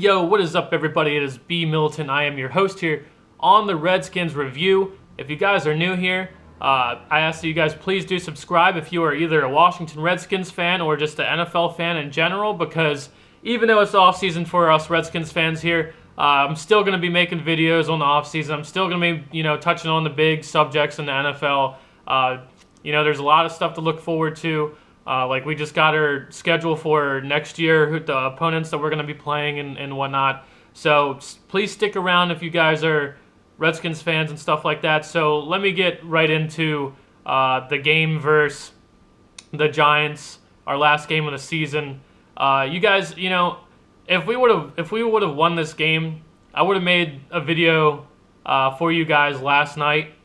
Yo, what is up, everybody? It is B. Milton. I am your host here on the Redskins review. If you guys are new here, I ask that you guys please do subscribe if you are either a Washington Redskins fan or just an NFL fan in general, because even though it's off season for us Redskins fans here, I'm still going to be making videos on the off season. I'm still going to be, touching on the big subjects in the NFL. There's a lot of stuff to look forward to. Like we just got our schedule for next year, the opponents that we're going to be playing and whatnot. So please stick around if you guys are Redskins fans and stuff like that. So let me get right into the game versus the Giants, our last game of the season. You guys, if we would have won this game, I would have made a video for you guys last night.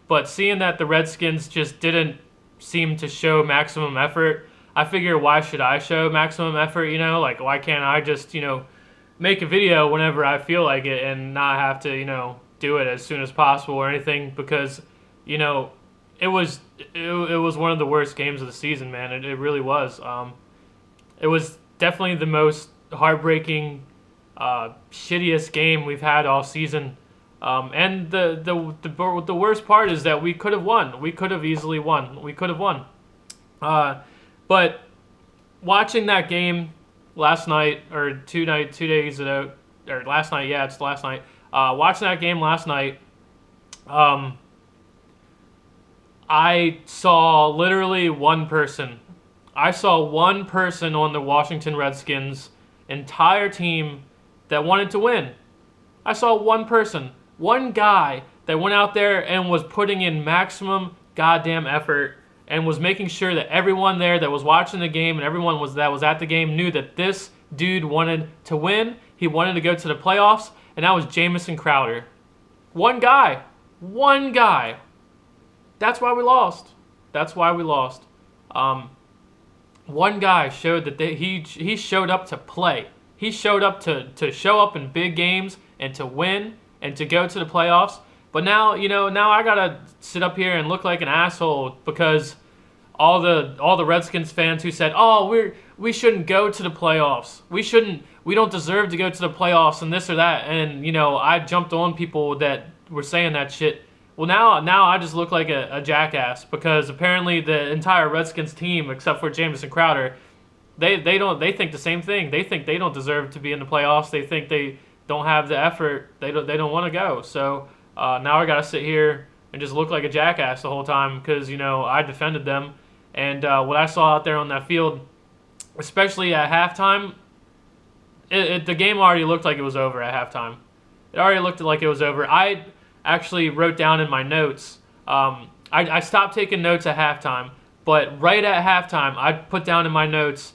But seeing that the Redskins just didn't seem to show maximum effort, I figure, why should I show maximum effort? Like, why can't I just make a video whenever I feel like it and not have to do it as soon as possible or anything? Because it was one of the worst games of the season, man. It really was. It was definitely the most heartbreaking, shittiest game we've had all season. And the worst part is that we could have won. We could have easily won. We could have won. But watching that game last night, or 2 days ago, or last night, yeah, it's last night. Watching that game last night, I saw literally one person. I saw one person on the Washington Redskins entire team that wanted to win. I saw one person. One guy that went out there and was putting in maximum goddamn effort and was making sure that everyone there that was watching the game and everyone that was at the game knew that this dude wanted to win. He wanted to go to the playoffs, and that was Jamison Crowder. One guy. One guy. That's why we lost. That's why we lost. One guy showed that he showed up to play. He showed up to show up in big games and to win and to go to the playoffs. But now, now I gotta sit up here and look like an asshole because all the Redskins fans who said, "Oh, we shouldn't go to the playoffs. We don't deserve to go to the playoffs and this or that." And I jumped on people that were saying that shit. Well, now I just look like a jackass because apparently the entire Redskins team, except for Jamison Crowder, they think the same thing. They think they don't deserve to be in the playoffs. They think they don't have the effort. They don't want to go. So now I gotta sit here and just look like a jackass the whole time because I defended them. And what I saw out there on that field, especially at halftime, the game already looked like it was over at halftime. It already looked like it was over. I actually wrote down in my notes. I stopped taking notes at halftime, but right at halftime, I put down in my notes,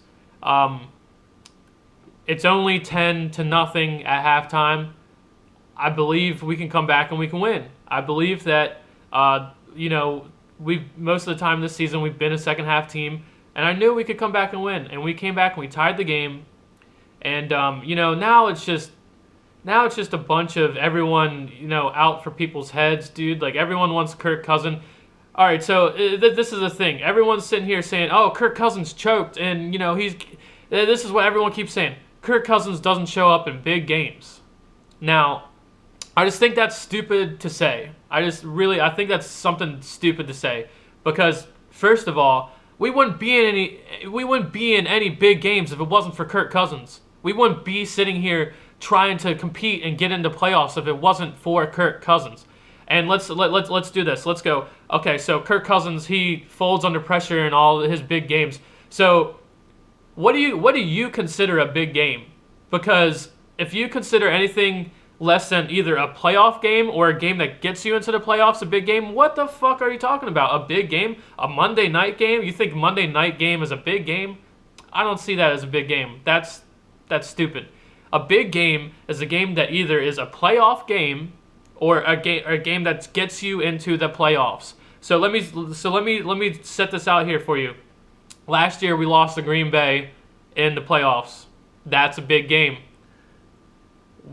it's only 10-0 at halftime. I believe we can come back and we can win. I believe that, most of the time this season we've been a second half team, and I knew we could come back and win. And we came back and we tied the game. And now it's just a bunch of everyone out for people's heads, dude. Like everyone wants Kirk Cousins. All right, so this is the thing. Everyone's sitting here saying, "Oh, Kirk Cousins choked," and this is what everyone keeps saying. Kirk Cousins doesn't show up in big games. Now, I just think that's stupid to say. I think that's something stupid to say because first of all, we wouldn't be in any big games if it wasn't for Kirk Cousins. We wouldn't be sitting here trying to compete and get into playoffs if it wasn't for Kirk Cousins. And let's do this. Let's go. Okay, so Kirk Cousins, he folds under pressure in all his big games. So what do you consider a big game? Because if you consider anything less than either a playoff game or a game that gets you into the playoffs a big game, what the fuck are you talking about? A big game? A Monday night game? You think Monday night game is a big game? I don't see that as a big game. That's stupid. A big game is a game that either is a playoff game or a game that gets you into the playoffs. So let me set this out here for you. Last year we lost to Green Bay in the playoffs. That's a big game.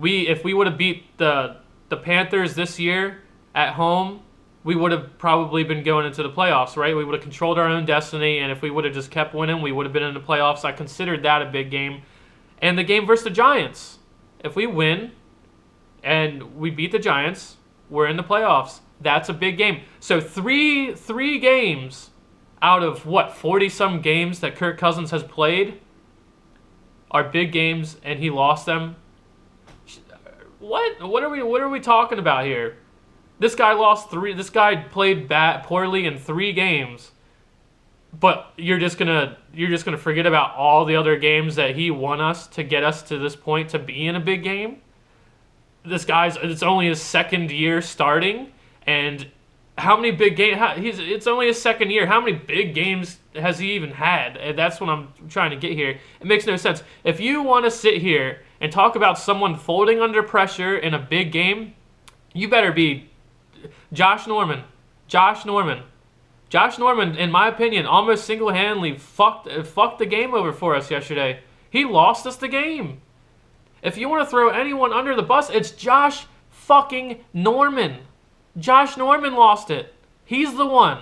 If we would have beat the Panthers this year at home, we would have probably been going into the playoffs, right? We would have controlled our own destiny, and if we would have just kept winning, we would have been in the playoffs. I considered that a big game. And the game versus the Giants. if we win and we beat the Giants, we're in the playoffs. That's a big game. So three games out of, 40-some games that Kirk Cousins has played are big games, and he lost them. What are we talking about here? This guy lost 3. This guy played poorly in 3 games. But you're just gonna forget about all the other games that he won us to get us to this point to be in a big game? It's only his 2nd year starting, and how many big games? It's only his 2nd year. How many big games has he even had? And that's what I'm trying to get here. It makes no sense. If you want to sit here and talk about someone folding under pressure in a big game, you better be Josh Norman. Josh Norman, in my opinion, almost single-handedly fucked the game over for us yesterday. He lost us the game. If you want to throw anyone under the bus, it's Josh fucking Norman. Josh Norman lost it. He's the one.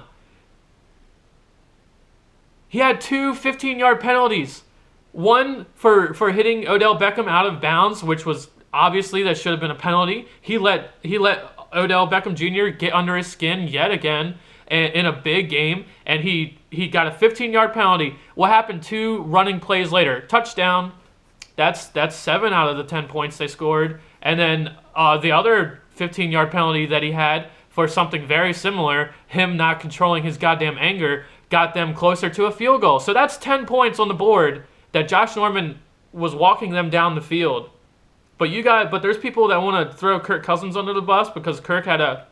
He had 2 15-yard penalties. One for hitting Odell Beckham out of bounds, which was obviously that should have been a penalty. He let Odell Beckham Jr. get under his skin yet again in a big game, and he got a 15-yard penalty. What happened 2 running plays later? Touchdown. That's 7 out of the 10 points they scored. And then the other 15-yard penalty that he had for something very similar, him not controlling his goddamn anger, got them closer to a field goal. So that's 10 points on the board that Josh Norman was walking them down the field. But there's people that want to throw Kirk Cousins under the bus because Kirk had a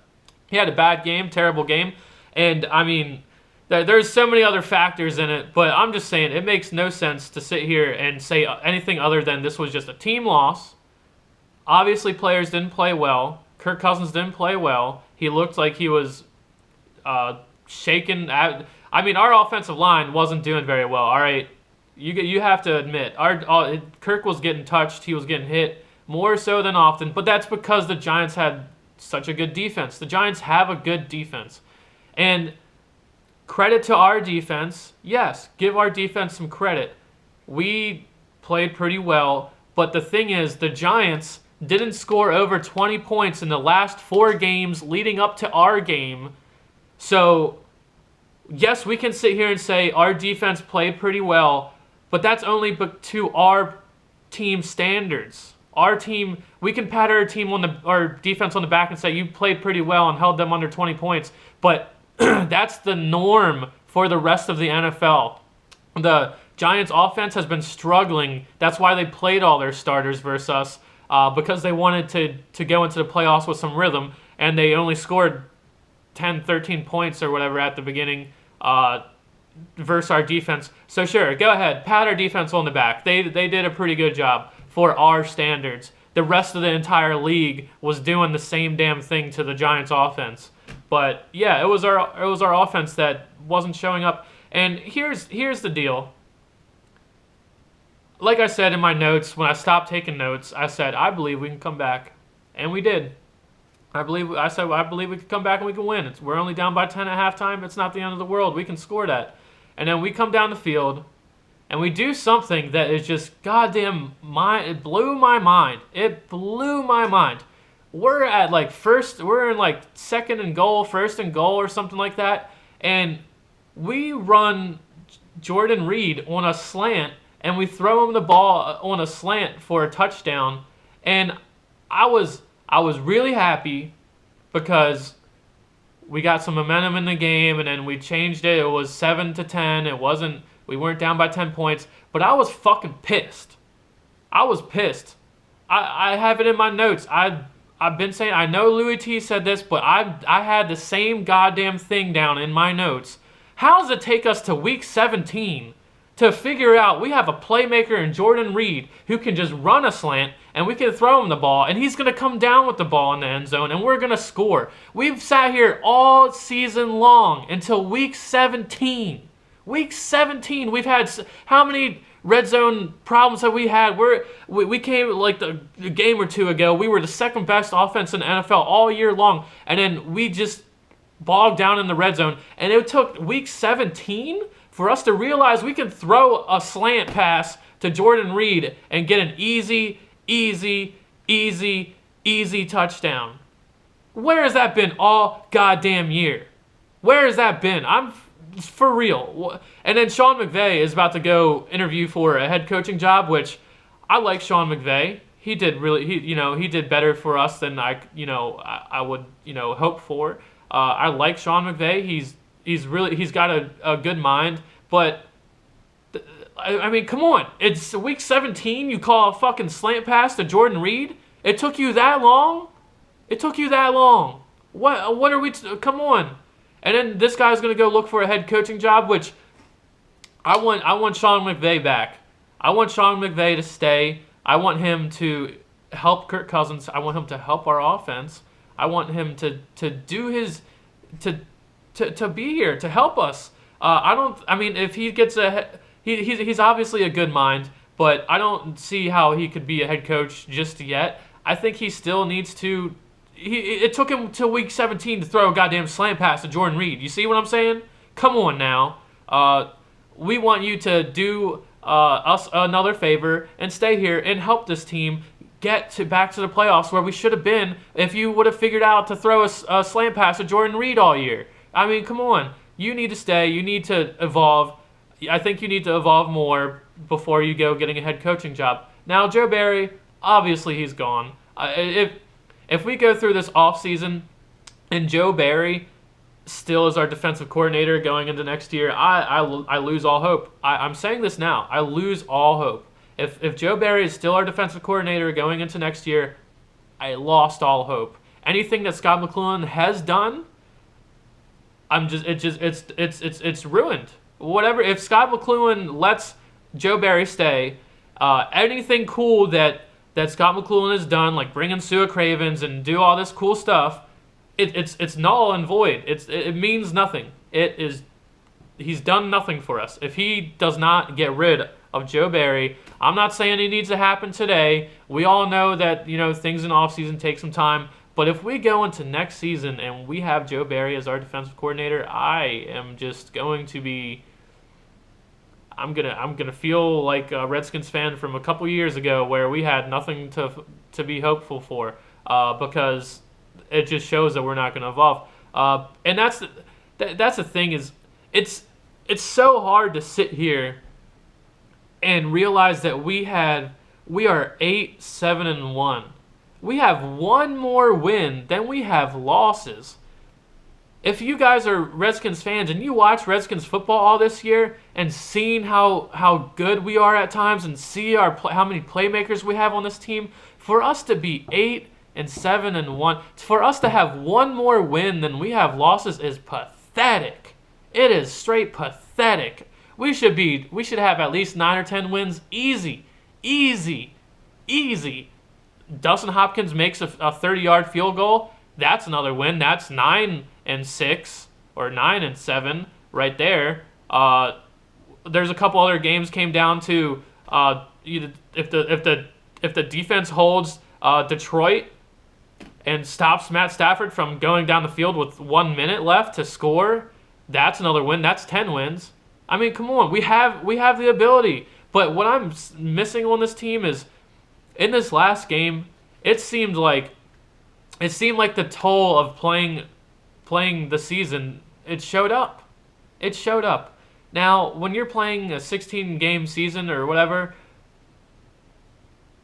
bad game, terrible game. And I mean, there's so many other factors in it, but I'm just saying it makes no sense to sit here and say anything other than this was just a team loss. Obviously, players didn't play well. Kirk Cousins didn't play well. He looked like he was shaken. I mean, our offensive line wasn't doing very well. All right, you have to admit, Kirk was getting touched. He was getting hit more so than often, but that's because the Giants had such a good defense. The Giants have a good defense. And credit to our defense. Yes, give our defense some credit. We played pretty well, but the thing is, the Giants didn't score over 20 points in the last 4 games leading up to our game. So, yes, we can sit here and say our defense played pretty well, but that's only to our team standards. Our team, we can pat our defense on the back and say you played pretty well and held them under 20 points, but that's the norm for the rest of the NFL. The Giants' offense has been struggling. That's why they played all their starters versus us, because they wanted to go into the playoffs with some rhythm, and they only scored 10, 13 points or whatever at the beginning versus our defense. So sure, go ahead, pat our defense on the back. They did a pretty good job for our standards. The rest of the entire league was doing the same damn thing to the Giants' offense. But yeah, it was our offense that wasn't showing up. And here's the deal. Like I said in my notes, when I stopped taking notes, I said I believe we can come back, and we did. I believe we could come back and we can win. We're only down by 10 at halftime. It's not the end of the world. We can score that. And then we come down the field, and we do something that is just goddamn it blew my mind. It blew my mind. We're at we're in 2nd and goal, 1st and goal or something like that, and we run Jordan Reed on a slant, and we throw him the ball on a slant for a touchdown. And I was really happy because we got some momentum in the game, and then we changed it. It was 7-10. We weren't down by 10 points, but I was fucking pissed. I was pissed. I have it in my notes. I've been saying, I know Louis T said this, but I had the same goddamn thing down in my notes. How does it take us to week 17 to figure out we have a playmaker in Jordan Reed who can just run a slant and we can throw him the ball and he's going to come down with the ball in the end zone and we're going to score? We've sat here all season long until week 17. Week 17, we've had how many red zone problems have we had? We came a game or two ago. We were the 2nd best offense in the NFL all year long, and then we just bogged down in the red zone. And it took week 17 for us to realize we can throw a slant pass to Jordan Reed and get an easy easy, easy touchdown. Where has that been all goddamn year? Where has that been? I'm for real. And then Sean McVay is about to go interview for a head coaching job, which I like Sean McVay. He did better for us than I would, hope for. I like Sean McVay. He's got a good mind, but I mean, come on. It's week 17. You call a fucking slant pass to Jordan Reed? It took you that long? What are we come on. And then this guy's going to go look for a head coaching job, which I want Sean McVay back. I want Sean McVay to stay. I want him to help Kirk Cousins. I want him to help our offense. I want him to do his to be here to help us. If he gets he's obviously a good mind, but I don't see how he could be a head coach just yet. I think he still needs to. It took him till week 17 to throw a goddamn slant pass to Jordan Reed. You see what I'm saying? Come on now. We want you to do us another favor and stay here and help this team get back to the playoffs where we should have been if you would have figured out to throw a slant pass to Jordan Reed all year. I mean, come on. You need to stay. You need to evolve. I think you need to evolve more before you go getting a head coaching job. Now, Joe Barry, obviously he's gone. If we go through this offseason and Joe Barry still is our defensive coordinator going into next year, I lose all hope. I'm saying this now. I lose all hope. If Joe Barry is still our defensive coordinator going into next year, I lost all hope. Anything that Scott McCloughan has done, it's ruined. Whatever. If Scott McCloughan lets Joe Barry stay, anything cool that Scott McCloughan has done, like bring in Sua Cravens and do all this cool stuff, it's null and void. It means nothing. He's done nothing for us. If he does not get rid of Joe Barry, I'm not saying it needs to happen today. We all know that things in offseason take some time. But if we go into next season and we have Joe Barry as our defensive coordinator, I am just going to be. I'm gonna feel like a Redskins fan from a couple years ago where we had nothing to be hopeful for because it just shows that we're not going to evolve. And that's the thing is it's so hard to sit here and realize that we are 8-7-1. We have one more win than we have losses. If you guys are Redskins fans and you watch Redskins football all this year and seen how good we are at times and see how many playmakers we have on this team, for us to be 8-7-1, for us to have one more win than we have losses is pathetic. It is straight pathetic. We should have at least 9 or 10 wins easy. Dustin Hopkins makes a 30-yard field goal. That's another win. That's 9-6 or 9-7 right there. There's a couple other games came down to if the defense holds Detroit and stops Matt Stafford from going down the field with 1 minute left to score. That's another win. That's 10 wins. I mean, come on. We have the ability. But what I'm missing on this team is in this last game, it seemed like the toll of playing the season, it showed up. Now, when you're playing a 16-game season or whatever,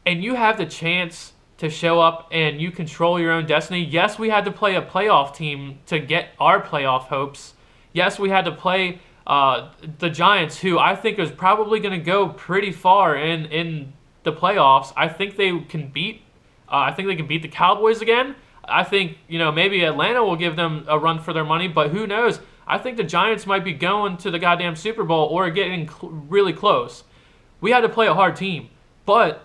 and you have the chance to show up and you control your own destiny, yes, we had to play a playoff team to get our playoff hopes. Yes, we had to play the Giants, who I think is probably going to go pretty far in the playoffs. I think they can beat the Cowboys again. I think, maybe Atlanta will give them a run for their money, but who knows? I think the Giants might be going to the goddamn Super Bowl or getting really close. We had to play a hard team, but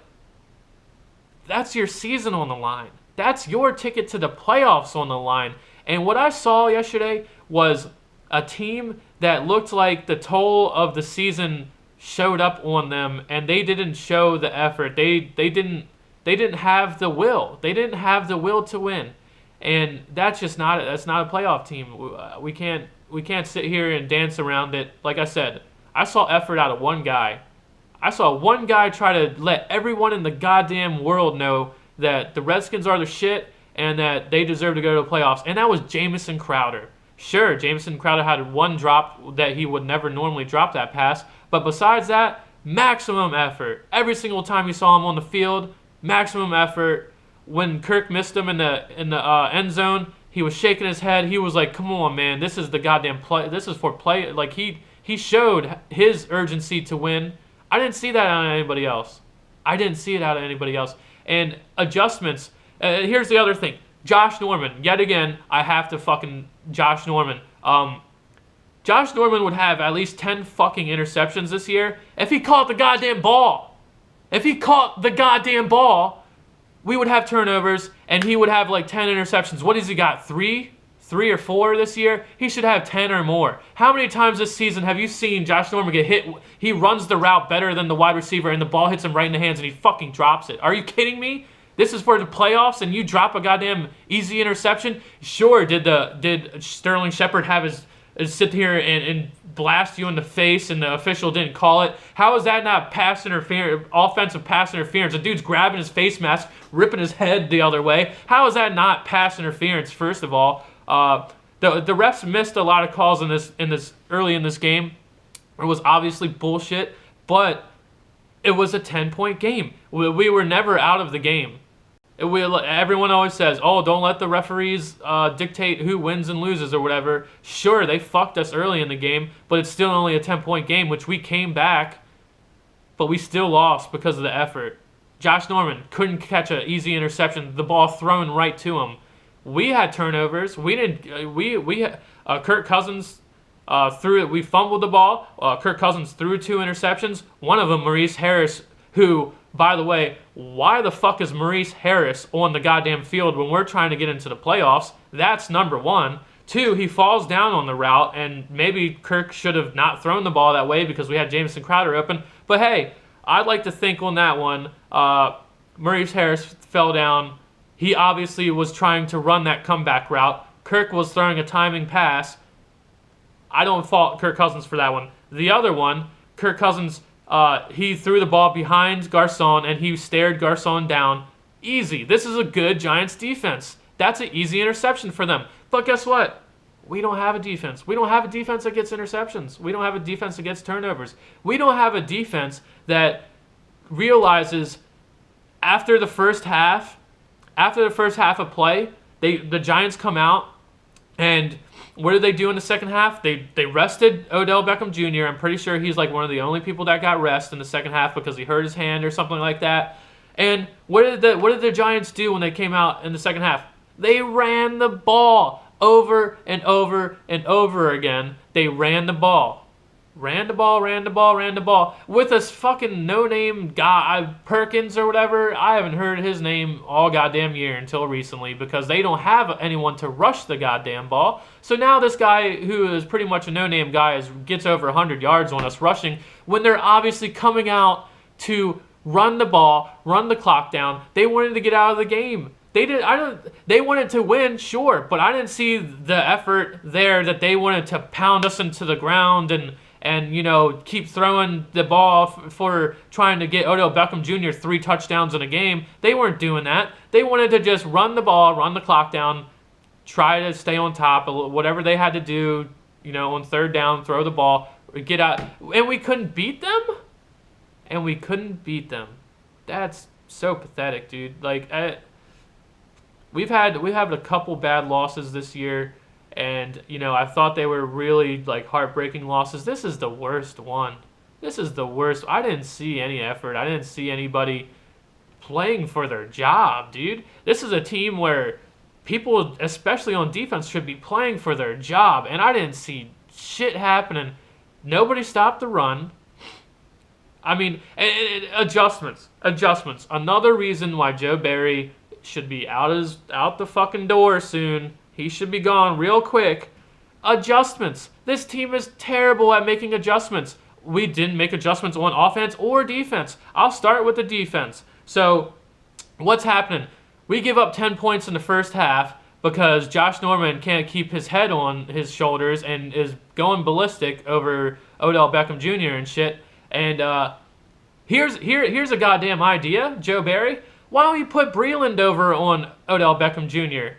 that's your season on the line. That's your ticket to the playoffs on the line. And what I saw yesterday was a team that looked like the toll of the season showed up on them, and they didn't show the effort. They didn't have the will. They didn't have the will to win, and that's not a playoff team. We can't sit here and dance around it. Like I said, I saw effort out of one guy. I saw one guy try to let everyone in the goddamn world know that the Redskins are the shit and that they deserve to go to the playoffs, and that was Jamison Crowder. Sure, Jamison Crowder had one drop that he would never normally drop that pass, but besides that, maximum effort. Every single time you saw him on the field, maximum effort. When Kirk missed him in the end zone, he was shaking his head. He was like, "Come on, man, this is the goddamn play. This is for play." Like he showed his urgency to win. I didn't see that out of anybody else. I didn't see it out of anybody else. And adjustments. Here's the other thing. Josh Norman. Yet again, I have to fucking Josh Norman. Josh Norman would have at least 10 fucking interceptions this year if he caught the goddamn ball. If he caught the goddamn ball, we would have turnovers, and he would have like 10 interceptions. What has he got? Three or four this year? He should have 10 or more. How many times this season have you seen Josh Norman get hit? He runs the route better than the wide receiver, and the ball hits him right in the hands, and he fucking drops it. Are you kidding me? This is for the playoffs, and you drop a goddamn easy interception? Sure, did Sterling Shepard have his sit here and blast you in the face and the official didn't call it? How is that not pass interference, offensive pass interference? The dude's grabbing his face mask, ripping his head the other way. How is that not pass interference, first of all? The refs missed a lot of calls in this early in this game. It was obviously bullshit, but it was a 10-point game. We were never out of the game. Everyone always says, "Oh, don't let the referees dictate who wins and loses or whatever." Sure, they fucked us early in the game, but it's still only a 10-point game, which we came back, but we still lost because of the effort. Josh Norman couldn't catch an easy interception, the ball thrown right to him. We had turnovers. Kirk Cousins threw it. We fumbled the ball. Kirk Cousins threw 2 interceptions. One of them, Maurice Harris, who, by the way, why the fuck is Maurice Harris on the goddamn field when we're trying to get into the playoffs? That's number one. 2, he falls down on the route, and maybe Kirk should have not thrown the ball that way because we had Jamison Crowder open. But hey, I'd like to think on that one, Maurice Harris fell down. He obviously was trying to run that comeback route. Kirk was throwing a timing pass. I don't fault Kirk Cousins for that one. The other one, Kirk Cousins, he threw the ball behind Garcon, and he stared Garcon down. Easy. This is a good Giants defense. That's an easy interception for them. But guess what? We don't have a defense. We don't have a defense that gets interceptions. We don't have a defense that gets turnovers. We don't have a defense that realizes after the first half of play, the Giants come out, and what did they do in the second half? They rested Odell Beckham Jr. I'm pretty sure he's like one of the only people that got rest in the second half because he hurt his hand or something like that. And what did the Giants do when they came out in the second half? They ran the ball over and over and over again. They ran the ball. Ran the ball with this fucking no-name guy, Perkins or whatever. I haven't heard his name all goddamn year until recently because they don't have anyone to rush the goddamn ball. So now this guy, who is pretty much a no-name guy, gets over 100 yards on us rushing when they're obviously coming out to run the ball, run the clock down. They wanted to get out of the game. They wanted to win, sure, but I didn't see the effort there that they wanted to pound us into the ground and keep throwing the ball for trying to get Odell Beckham Jr. 3 touchdowns in a game. They weren't doing that. They wanted to just run the ball, run the clock down, try to stay on top, whatever they had to do, on third down, throw the ball, get out. And we couldn't beat them? That's so pathetic, dude. We've had a couple bad losses this year. And, I thought they were really, heartbreaking losses. This is the worst one. This is the worst. I didn't see any effort. I didn't see anybody playing for their job, dude. This is a team where people, especially on defense, should be playing for their job. And I didn't see shit happening. Nobody stopped the run. I mean, adjustments. Another reason why Joe Barry should be out the fucking door soon. He should be gone real quick. Adjustments. This team is terrible at making adjustments. We didn't make adjustments on offense or defense. I'll start with the defense. So, what's happening? We give up 10 points in the first half because Josh Norman can't keep his head on his shoulders and is going ballistic over Odell Beckham Jr. and shit. And here's a goddamn idea, Joe Barry. why don't you put Breland over on Odell Beckham Jr.?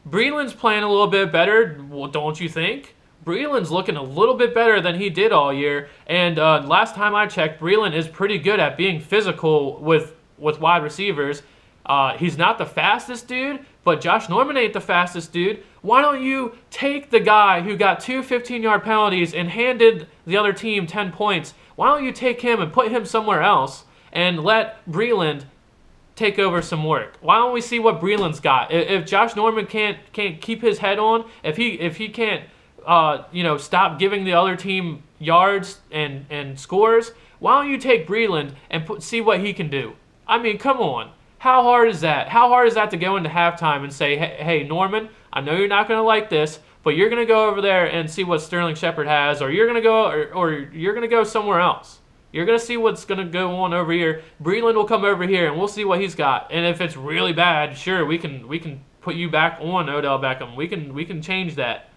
Breland's playing a little bit better, well, don't you think? Breland's looking a little bit better than he did all year, and last time I checked, Breland is pretty good at being physical with wide receivers. He's not the fastest dude, but Josh Norman ain't the fastest dude. Why don't you take the guy who got 2 15-yard penalties and handed the other team 10 points? Why don't you take him and put him somewhere else and let Breland take over some work? Why don't we see what Breland's got? If Josh Norman can't keep his head on, if he can't stop giving the other team yards and scores, why don't you take Breland and see what he can do? I mean, come on. How hard is that? How hard is that to go into halftime and say, hey, Norman, I know you're not going to like this, but you're going to go over there and see what Sterling Shepard has, or you're going to go or you're going to go somewhere else. You're going to see what's going to go on over here. Breland will come over here, and we'll see what he's got. And if it's really bad, sure, we can put you back on Odell Beckham. We can change that.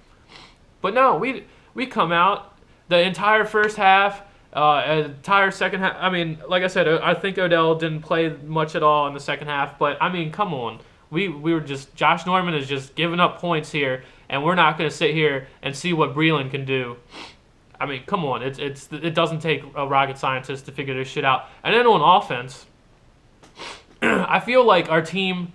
But no, we come out the entire first half, entire second half. I mean, like I said, I think Odell didn't play much at all in the second half. But I mean, come on, we were just, Josh Norman is just giving up points here, and we're not going to sit here and see what Breland can do. I mean, come on, it doesn't take a rocket scientist to figure this shit out. And then on offense, I feel like our team,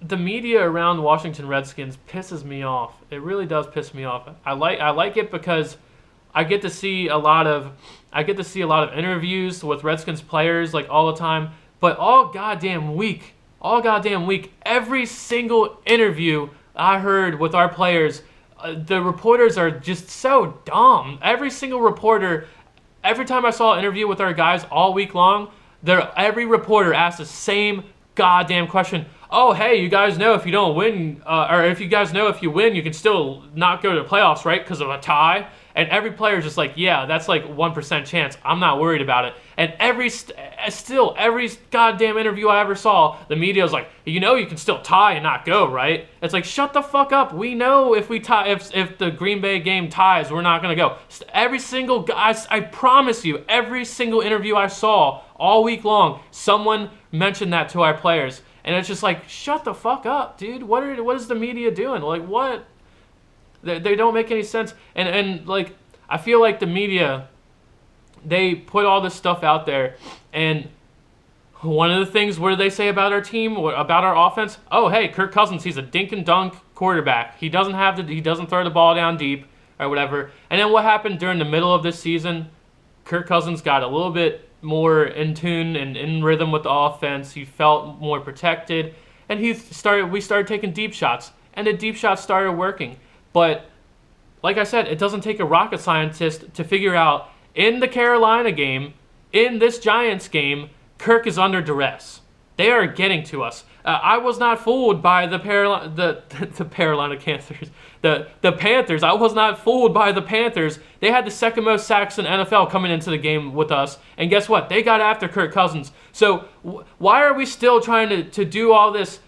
the media around the Washington Redskins pisses me off. It really does piss me off. I like it because I get to see a lot of interviews with Redskins players like all the time, but all goddamn week, every single interview I heard with our players, the reporters are just so dumb. Every single reporter, every time I saw an interview with our guys all week long, every reporter asked the same goddamn question. Oh, hey, you guys know if you don't win, or if you guys know if you win, you can still not go to the playoffs, right? Because of a tie. And every player's just like, yeah, that's like 1% chance. I'm not worried about it. And every goddamn interview I ever saw, the media was like, you know, you can still tie and not go, right? It's like, shut the fuck up. We know if we tie, if the Green Bay game ties, we're not gonna go. Every single guy, I promise you, every single interview I saw all week long, someone mentioned that to our players. And it's just like, shut the fuck up, dude. What is the media doing? Like, what? They don't make any sense. And like, I feel like the media, they put all this stuff out there. And one of the things, what do they say about our team, about our offense? Oh, hey, Kirk Cousins, he's a dink and dunk quarterback. He doesn't throw the ball down deep or whatever. And then what happened during the middle of this season? Kirk Cousins got a little bit more in tune and in rhythm with the offense. He felt more protected, and we started taking deep shots, and the deep shots started working. But like I said, it doesn't take a rocket scientist to figure out, in the Carolina game, in this Giants game, Kirk is under duress. They are getting to us. I was not fooled by the Carolina Panthers. The Panthers. I was not fooled by the Panthers. They had the second most sacks in NFL coming into the game with us. And guess what? They got after Kirk Cousins. So why are we still trying to do all this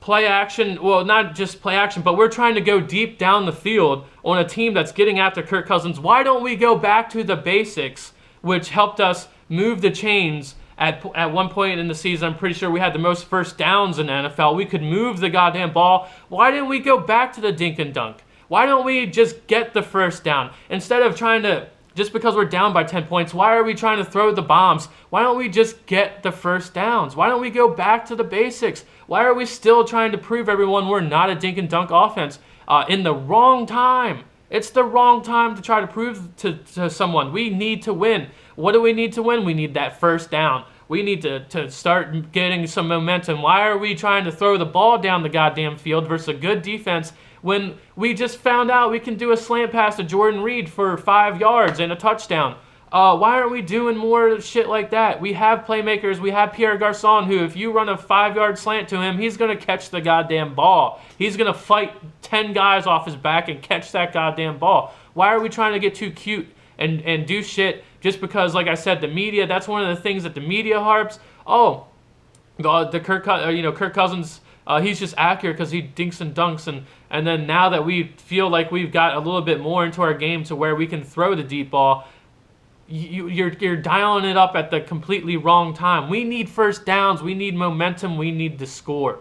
play action? Well, not just play action, but we're trying to go deep down the field on a team that's getting after Kirk Cousins. Why don't we go back to the basics, which helped us move the chains? At one point in the season, I'm pretty sure we had the most first downs in the NFL. We could move the goddamn ball. Why didn't we go back to the dink and dunk? Why don't we just get the first down? Instead of trying to, just because we're down by 10 points, why are we trying to throw the bombs? Why don't we just get the first downs? Why don't we go back to the basics? Why are we still trying to prove everyone we're not a dink and dunk offense in the wrong time? It's the wrong time to try to prove to someone. We need to win. What do we need to win? We need that first down. We need to start getting some momentum. Why are we trying to throw the ball down the goddamn field versus a good defense when we just found out we can do a slant pass to Jordan Reed for 5 yards and a touchdown? Why aren't we doing more shit like that? We have playmakers. We have Pierre Garçon, who if you run a 5-yard slant to him, he's going to catch the goddamn ball. He's going to fight 10 guys off his back and catch that goddamn ball. Why are we trying to get too cute and do shit just because, like I said, the media, that's one of the things that the media harps. Oh, Kirk Cousins, he's just accurate because he dinks and dunks. And then now that we feel like we've got a little bit more into our game to where we can throw the deep ball, you're dialing it up at the completely wrong time. We need first downs. We need momentum. We need to score.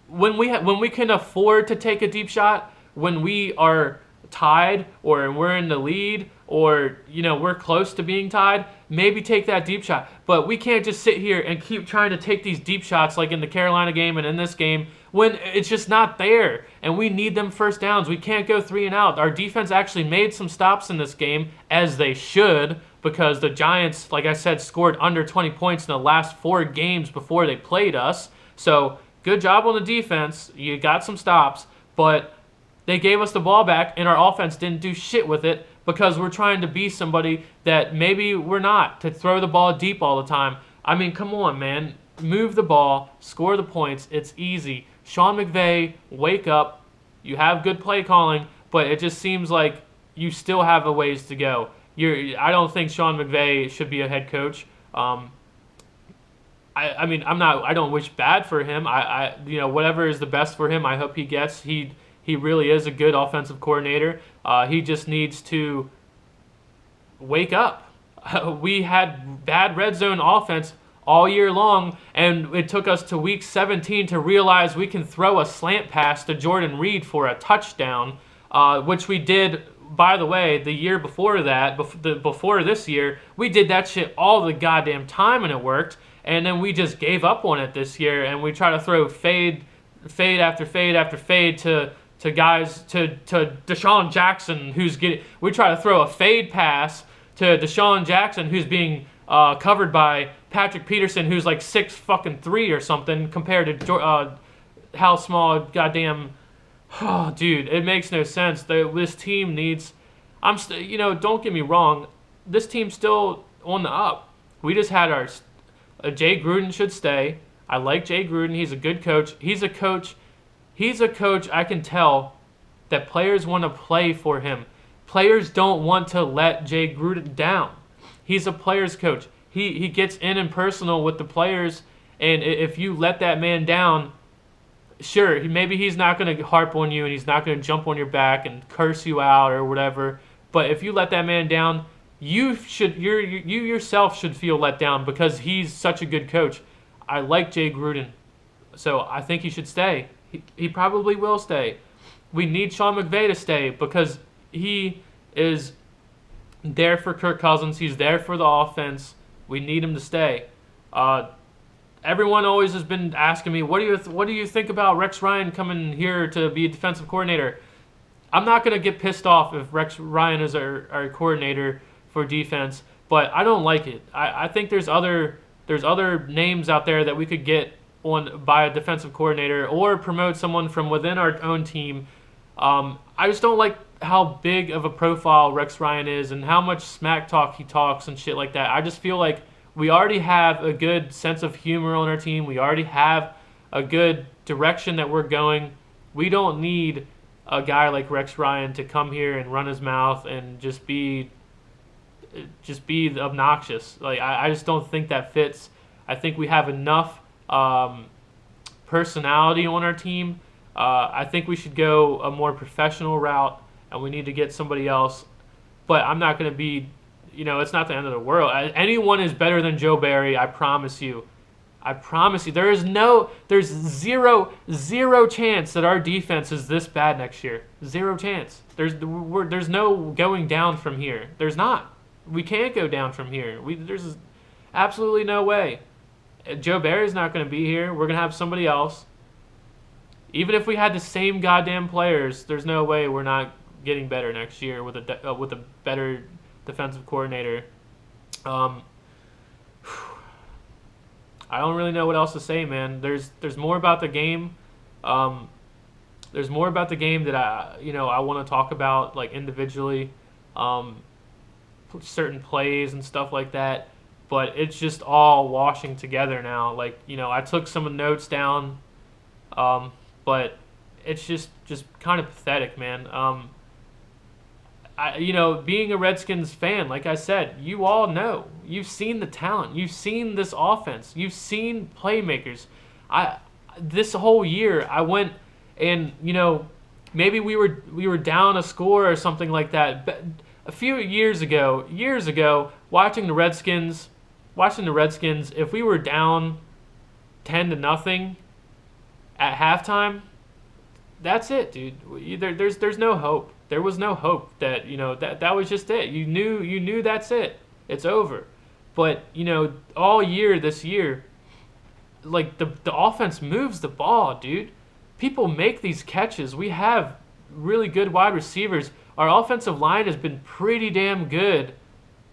When we can afford to take a deep shot, when we are tied or we're in the lead or we're close to being tied, maybe take that deep shot. But we can't just sit here and keep trying to take these deep shots like in the Carolina game and in this game when it's just not there, and we need them first downs. We can't go 3 and out. Our defense actually made some stops in this game, as they should, because the Giants, like I said, scored under 20 points in the last 4 games before they played us. So good job on the defense. You got some stops, but they gave us the ball back, and our offense didn't do shit with it because we're trying to be somebody that maybe we're not, to throw the ball deep all the time. I mean, come on, man. Move the ball, score the points. It's easy. Sean McVay, wake up. You have good play calling, but it just seems like you still have a ways to go. I don't think Sean McVay should be a head coach. I mean, I don't wish bad for him. Whatever is the best for him, I hope he gets. He really is a good offensive coordinator. He just needs to wake up. We had bad red zone offense all year long, and it took us to week 17 to realize we can throw a slant pass to Jordan Reed for a touchdown, which we did, by the way, the year before that, before this year. We did that shit all the goddamn time, and it worked. And then we just gave up on it this year, and we try to throw fade after fade after fade to guys, to Deshaun Jackson, we try to throw a fade pass to Deshaun Jackson, who's being covered by Patrick Peterson, who's like 6'3" or something, compared to how small goddamn. Oh, dude, it makes no sense. This team needs. Don't get me wrong. This team's still on the up. We just had our. Jay Gruden should stay. I like Jay Gruden. He's a good coach. He's a coach I can tell that players want to play for him. Players don't want to let Jay Gruden down. He's a player's coach. He gets in and personal with the players, and if you let that man down, sure, maybe he's not going to harp on you and he's not going to jump on your back and curse you out or whatever. But if you let that man down, you yourself should feel let down because he's such a good coach. I like Jay Gruden, so I think he should stay. He probably will stay. We need Sean McVay to stay because he is there for Kirk Cousins. He's there for the offense. We need him to stay. Everyone always has been asking me, what do you think about Rex Ryan coming here to be a defensive coordinator? I'm not going to get pissed off if Rex Ryan is our coordinator for defense, but I don't like it. I think there's other names out there that we could get on by a defensive coordinator or promote someone from within our own team. I just don't like how big of a profile Rex Ryan is and how much smack talk he talks and shit like that. I just feel like we already have a good sense of humor on our team. We already have a good direction that we're going. We don't need a guy like Rex Ryan to come here and run his mouth and just be obnoxious. Like I just don't think that fits. I think we have enough personality on our team. I think we should go a more professional route, and we need to get somebody else. But I'm not going to be, it's not the end of the world. Anyone is better than Joe Barry, I promise you. I promise you. There's zero chance that our defense is this bad next year. Zero chance. There's no going down from here. There's not. We can't go down from here. There's absolutely no way. Joe Barry's not going to be here. We're going to have somebody else. Even if we had the same goddamn players, there's no way we're not getting better next year with a better defensive coordinator. I don't really know what else to say, man. There's more about the game. There's more about the game that I want to talk about, like individually, certain plays and stuff like that. But it's just all washing together now. Like, I took some notes down, but it's just kind of pathetic, man. Being a Redskins fan, like I said, you all know. You've seen the talent. You've seen this offense. You've seen playmakers. This whole year, I went and, maybe we were down a score or something like that. But a few years ago, watching the Redskins, if we were down 10-0 at halftime, that's it, dude. There's no hope. There was no hope that, that was just it. You knew that's it. It's over. But, all year this year, like the offense moves the ball, dude. People make these catches. We have really good wide receivers. Our offensive line has been pretty damn good,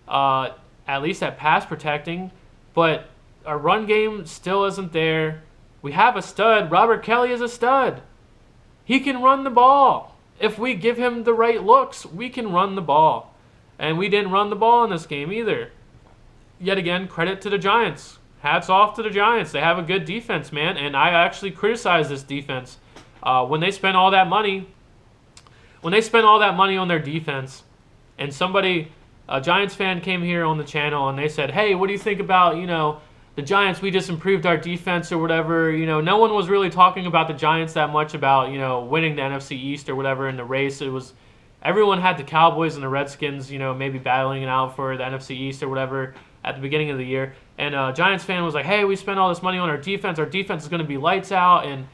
at least at pass protecting, but our run game still isn't there. We have a stud. Robert Kelly is a stud. He can run the ball. If we give him the right looks, we can run the ball. And we didn't run the ball in this game either. Yet again, credit to the Giants. Hats off to the Giants. They have a good defense, man, and I actually criticize this defense. When they spend all that money on their defense, and a Giants fan came here on the channel and they said, hey, what do you think about, the Giants? We just improved our defense or whatever. No one was really talking about the Giants that much about, winning the NFC East or whatever in the race. Everyone had the Cowboys and the Redskins, maybe battling it out for the NFC East or whatever at the beginning of the year. And a Giants fan was like, hey, we spent all this money on our defense. Our defense is going to be lights out and,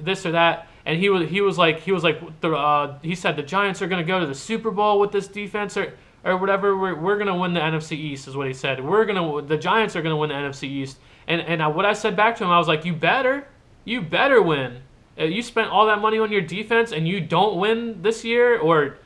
this or that. And he said the Giants are going to go to the Super Bowl with this defense or whatever. We're going to win the NFC East is what he said. The Giants are going to win the NFC East. And what I said back to him, I was like, you better win. You spent all that money on your defense and you don't win this year, or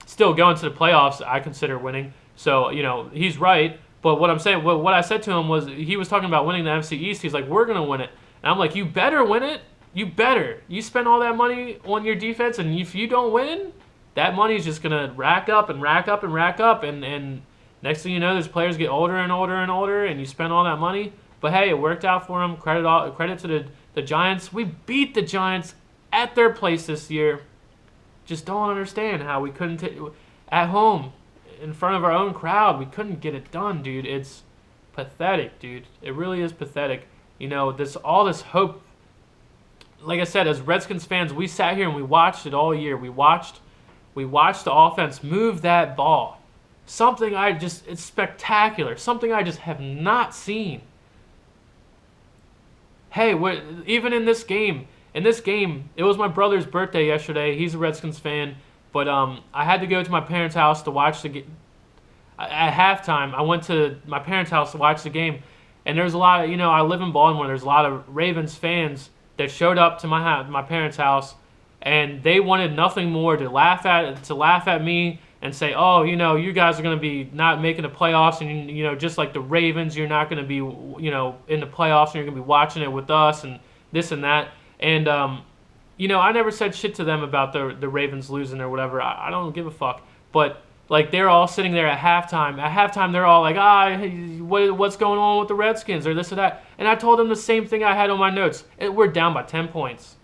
still going to the playoffs, I consider winning. So, he's right. But what I'm saying, what I said to him was, he was talking about winning the NFC East. He's like, we're going to win it. And I'm like, you better win it. You better. You spend all that money on your defense, and if you don't win, that money's just going to rack up and rack up and rack up. And next thing you know, those players get older and older and older, and you spend all that money. But hey, it worked out for them. Credit to the Giants. We beat the Giants at their place this year. Just don't understand how we couldn't at home in front of our own crowd. We couldn't get it done, dude. It's pathetic, dude. It really is pathetic. All this hope. Like I said, as Redskins fans, we sat here and we watched it all year. We watched the offense move that ball. It's spectacular. Something I just have not seen. Hey, even in this game, it was my brother's birthday yesterday. He's a Redskins fan, but I had to go to my parents' house to watch the game. At halftime, I went to my parents' house to watch the game, and there's a lot of, I live in Baltimore. There's a lot of Ravens fans that showed up to my parents' house, and they wanted nothing more to laugh at me and say, oh, you guys are going to be not making the playoffs, and just like the Ravens, you're not going to be in the playoffs, and you're going to be watching it with us, and this and that. And I never said shit to them about the Ravens losing or whatever. I don't give a fuck. But like, they're all sitting there at halftime. At halftime, they're all like, what's going on with the Redskins or this or that? And I told them the same thing I had on my notes. We're down by 10 points.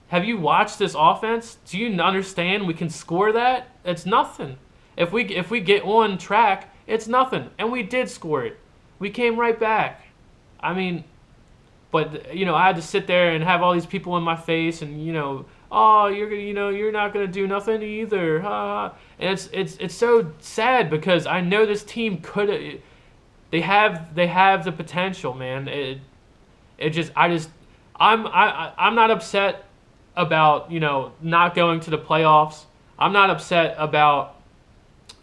Have you watched this offense? Do you understand we can score that? It's nothing. If we get on track, it's nothing. And we did score it. We came right back. I mean, but I had to sit there and have all these people in my face, and oh, you're not gonna do nothing either. And it's so sad because I know this team could. They have the potential, man. I'm not upset about not going to the playoffs. I'm not upset about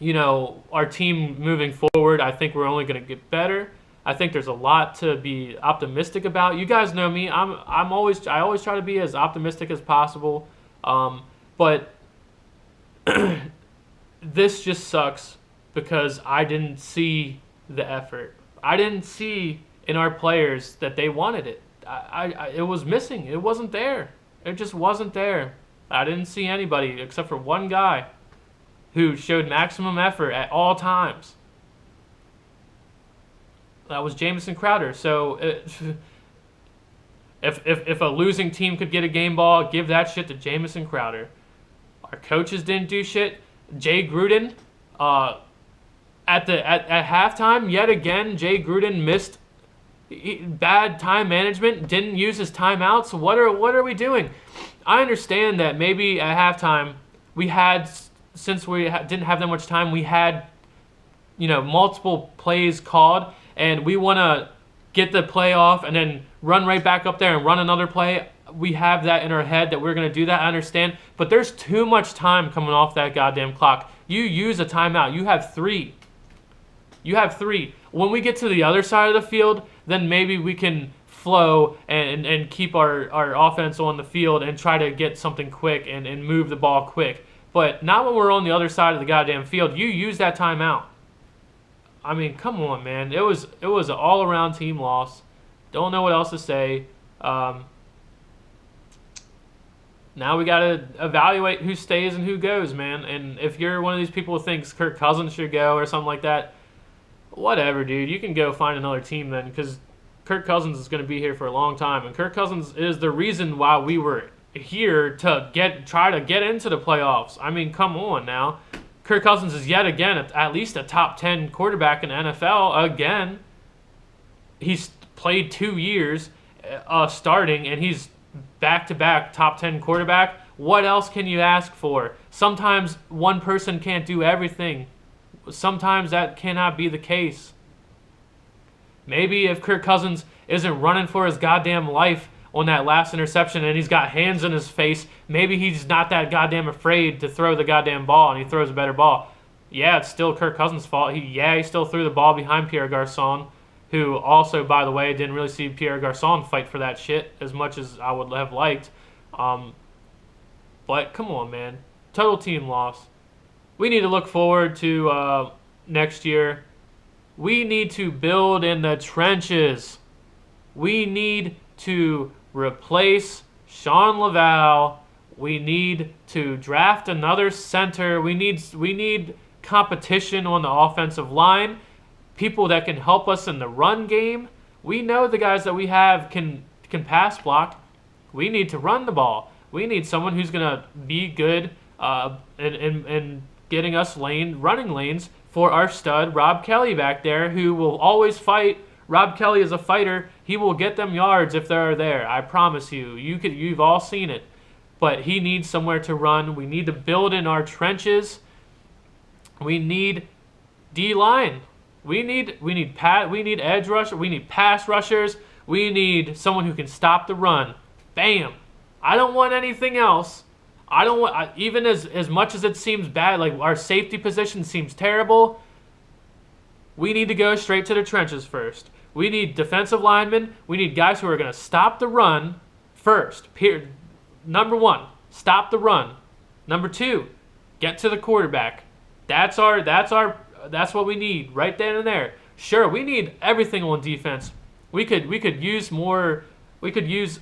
our team moving forward. I think we're only gonna get better. I think there's a lot to be optimistic about. You guys know me. I always try to be as optimistic as possible. But this just sucks because I didn't see the effort. I didn't see in our players that they wanted it. It was missing. It wasn't there. It just wasn't there. I didn't see anybody except for one guy who showed maximum effort at all times. That was Jamison Crowder. So if a losing team could get a game ball, give that shit to Jamison Crowder. Our coaches didn't do shit. Jay Gruden, at halftime, yet again, Jay Gruden missed bad time management, didn't use his timeouts. What are we doing? I understand that maybe at halftime we had since we didn't have that much time, we had, multiple plays called, and we want to get the play off and then run right back up there and run another play. We have that in our head that we're going to do that, I understand, but there's too much time coming off that goddamn clock. You use a timeout. You have 3. When we get to the other side of the field, then maybe we can flow and keep our offense on the field and try to get something quick and move the ball quick. But not when we're on the other side of the goddamn field. You use that timeout. I mean, come on, man. It was an all-around team loss. Don't know what else to say. Now we got to evaluate who stays and who goes, man. And if you're one of these people who thinks Kirk Cousins should go or something like that, whatever, dude. You can go find another team then, because Kirk Cousins is going to be here for a long time. And Kirk Cousins is the reason why we were here to try to get into the playoffs. I mean, come on now. Kirk Cousins is yet again at least a top 10 quarterback in the NFL again. He's played 2 years starting, and he's back-to-back top 10 quarterback. What else can you ask for? Sometimes one person can't do everything. Sometimes that cannot be the case. Maybe if Kirk Cousins isn't running for his goddamn life on that last interception and he's got hands in his face, maybe he's not that goddamn afraid to throw the goddamn ball and he throws a better ball. Yeah, it's still Kirk Cousins' fault. He still threw the ball behind Pierre Garçon, who also, by the way, didn't really see Pierre Garçon fight for that shit as much as I would have liked. But come on, man. Total team loss. We need to look forward to next year. We need to build in the trenches. We need to replace Sean Laval. We need to draft another center. We need competition on the offensive line. People that can help us in the run game. We know the guys that we have can pass block. We need to run the ball. We need someone who's going to be good and getting us running lanes for our stud Rob Kelly back there, who will always fight. Rob Kelly is a fighter. He will get them yards if they're there. I promise you. You've all seen it. But he needs somewhere to run. We need to build in our trenches. We need D-line. We need edge rusher. We need pass rushers. We need someone who can stop the run. Bam. I don't want anything else. I don't want, even as much as it seems bad, like our safety position seems terrible, we need to go straight to the trenches first. We need defensive linemen. We need guys who are going to stop the run first. Number 1, stop the run. Number 2, get to the quarterback. That's what we need right then and there. Sure, we need everything on defense. We could use more. We could use,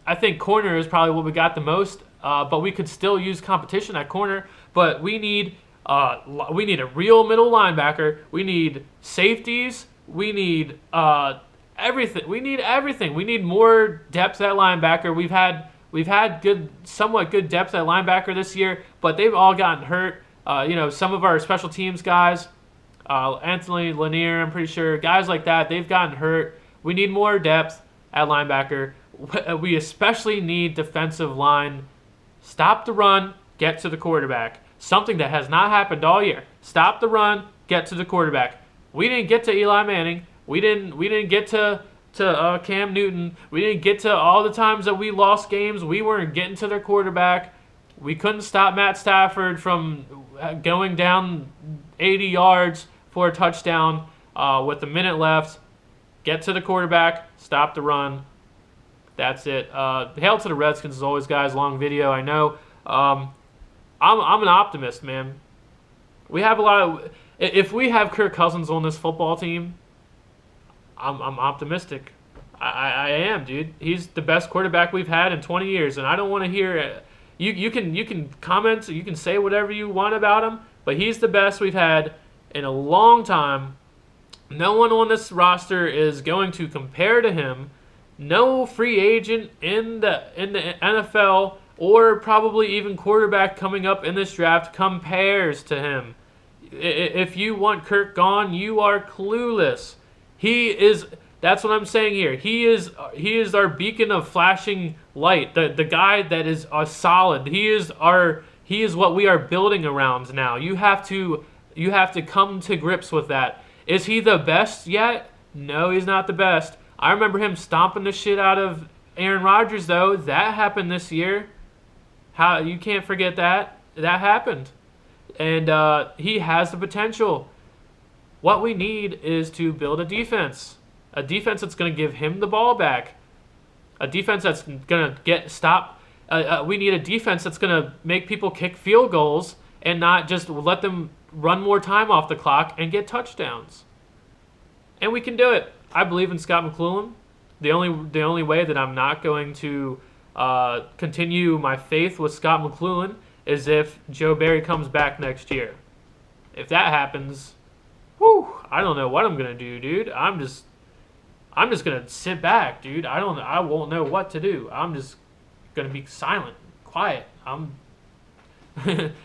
I think corner is probably what we got the most. But we could still use competition at corner. But we need a real middle linebacker. We need safeties. We need everything. We need everything. We need more depth at linebacker. We've had somewhat good depth at linebacker this year, but they've all gotten hurt. Some of our special teams guys, Anthony Lanier, I'm pretty sure, guys like that, they've gotten hurt. We need more depth at linebacker. We especially need defensive line. Stop the run, get to the quarterback. Something that has not happened all year. Stop the run, get to the quarterback. We didn't get to Eli Manning. We didn't get to Cam Newton. We didn't get to all the times that we lost games. We weren't getting to their quarterback. We couldn't stop Matt Stafford from going down 80 yards for a touchdown with a minute left. Get to the quarterback, stop the run. That's it. Hail to the Redskins as always, guys. Long video, I know. I'm an optimist, man. We have a lot of. If we have Kirk Cousins on this football team, I'm optimistic. I am, dude. He's the best quarterback we've had in 20 years, and I don't want to hear. You can comment, you can say whatever you want about him, but he's the best we've had in a long time. No one on this roster is going to compare to him. No free agent in the NFL or probably even quarterback coming up in this draft compares to him. If you want Kirk gone, you are clueless. That's what I'm saying here. He is our beacon of flashing light. The guy that is solid. He He is what we are building around now. You have to come to grips with that. Is he the best yet? No, he's not the best. I remember him stomping the shit out of Aaron Rodgers, though. That happened this year. How you can't forget that. That happened. And he has the potential. What we need is to build a defense. A defense that's going to give him the ball back. A defense that's going to stop. We need a defense that's going to make people kick field goals and not just let them run more time off the clock and get touchdowns. And we can do it. I believe in Scott McCloughan. The only way that I'm not going to continue my faith with Scott McCloughan is if Joe Barry comes back next year. If that happens, I don't know what I'm gonna do, dude. I'm just gonna sit back, dude. I won't know what to do. I'm just gonna be silent, quiet.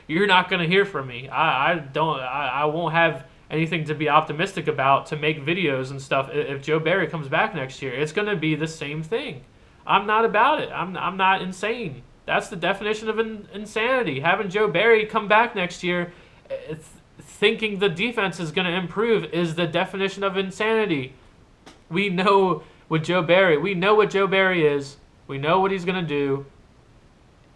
You're not gonna hear from me. I won't have anything to be optimistic about to make videos and stuff. If Joe Barry comes back next year, it's gonna be the same thing. I'm not about it. I'm not insane. That's the definition of insanity. Having Joe Barry come back next year, thinking the defense is going to improve is the definition of insanity. We know with Joe Barry, we know what Joe Barry is. We know what he's going to do.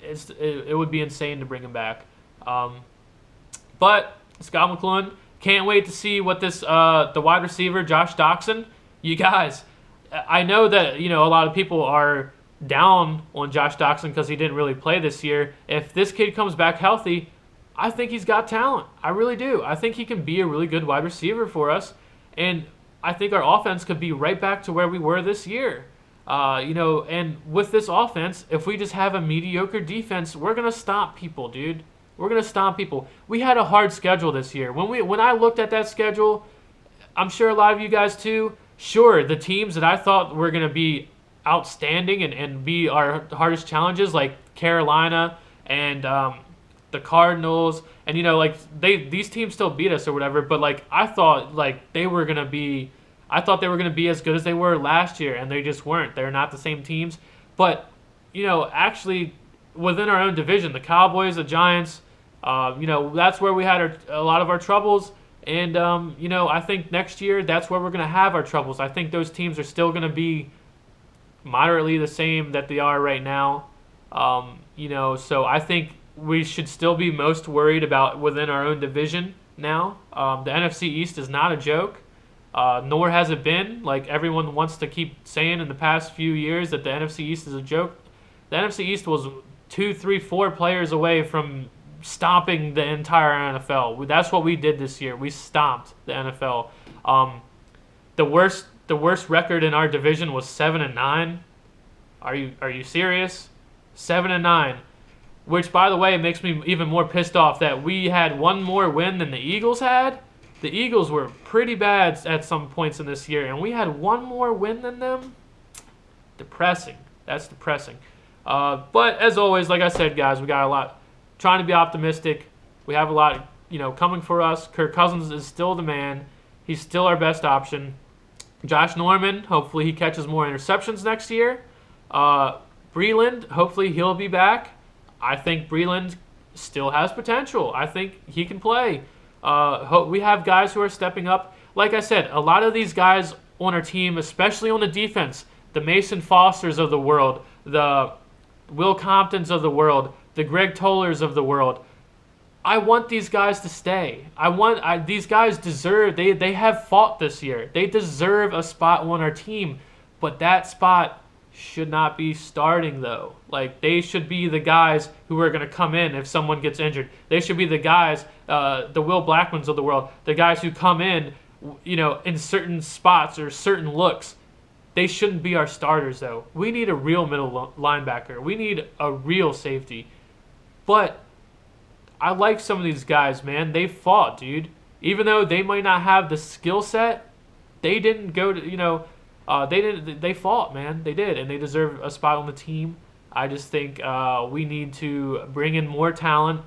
It would be insane to bring him back. But Scott McCloughan, can't wait to see what this the wide receiver Josh Doctson. You guys, I know that a lot of people are down on Josh Doctson because he didn't really play this year. If this kid comes back healthy, I think he's got talent. I really do. I think he can be a really good wide receiver for us, and I think our offense could be right back to where we were this year. And with this offense, if we just have a mediocre defense, we're gonna stomp people, dude. We're gonna stomp people. We had a hard schedule this year. When I looked at that schedule, I'm sure a lot of you guys too. Sure, the teams that I thought were gonna be outstanding and be our hardest challenges, like Carolina and the Cardinals, and these teams still beat us or whatever, but I thought they were gonna be as good as they were last year, and they just weren't. They're not the same teams. But actually within our own division, the Cowboys, the Giants, that's where we had a lot of our troubles. And I think next year that's where we're gonna have our troubles. I think those teams are still gonna be moderately the same that they are right now. So I think we should still be most worried about within our own division now. The NFC East is not a joke, nor has it been. Everyone wants to keep saying in the past few years that the NFC East is a joke. The NFC East was 2, 3, 4 players away from stomping the entire NFL. That's what we did this year. We stomped the NFL. The worst record in our division was 7-9. Are you serious? 7-9, which by the way makes me even more pissed off that we had one more win than the Eagles had. The Eagles were pretty bad at some points in this year, and we had one more win than them. Depressing. That's depressing. But as always, like I said, guys, we got a lot. Trying to be optimistic. We have a lot, coming for us. Kirk Cousins is still the man. He's still our best option. Josh Norman, hopefully he catches more interceptions next year. Breland, hopefully he'll be back. I think Breland still has potential. I think he can play. We have guys who are stepping up. Like I said, a lot of these guys on our team, especially on the defense, the Mason Fosters of the world, the Will Comptons of the world, the Greg Tollers of the world, I want these guys to stay. These guys deserve, they have fought this year. They deserve a spot on our team, but that spot should not be starting though. They should be the guys who are going to come in if someone gets injured. They should be the guys, the Will Blackmans of the world, the guys who come in, in certain spots or certain looks. They shouldn't be our starters though. We need a real middle linebacker. We need a real safety. But I like some of these guys, man. They fought, dude. Even though they might not have the skill set, they didn't go to, they fought, man. They did, and they deserve a spot on the team. I just think we need to bring in more talent.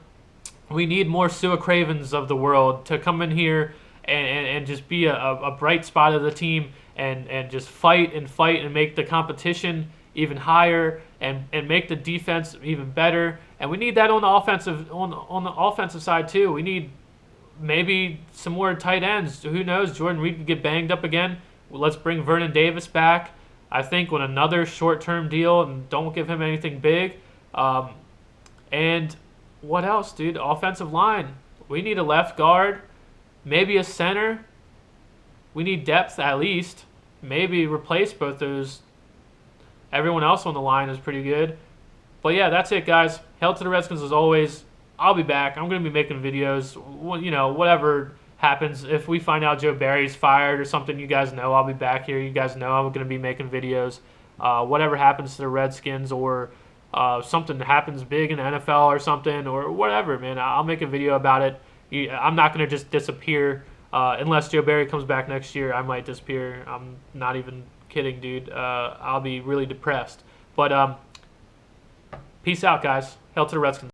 We need more Sua Cravens of the world to come in here and just be a bright spot of the team and just fight and make the competition even higher and make the defense even better. And we need that on the offensive side too. We need maybe some more tight ends. Who knows? Jordan Reed could get banged up again. Well, let's bring Vernon Davis back, I think, on another short-term deal, and don't give him anything big. And what else, dude? Offensive line. We need a left guard, maybe a center. We need depth at least. Maybe replace both those. Everyone else on the line is pretty good. But yeah, that's it, guys. Hail to the Redskins as always. I'll be back. I'm going to be making videos. You know, whatever happens. If we find out Joe Barry's fired or something, you guys know I'll be back here. You guys know I'm going to be making videos. Whatever happens to the Redskins, or something happens big in the NFL or something, or whatever, man, I'll make a video about it. I'm not going to just disappear. Unless Joe Barry comes back next year, I might disappear. I'm not even kidding, dude. I'll be really depressed. But peace out, guys. Hail to the Redskins.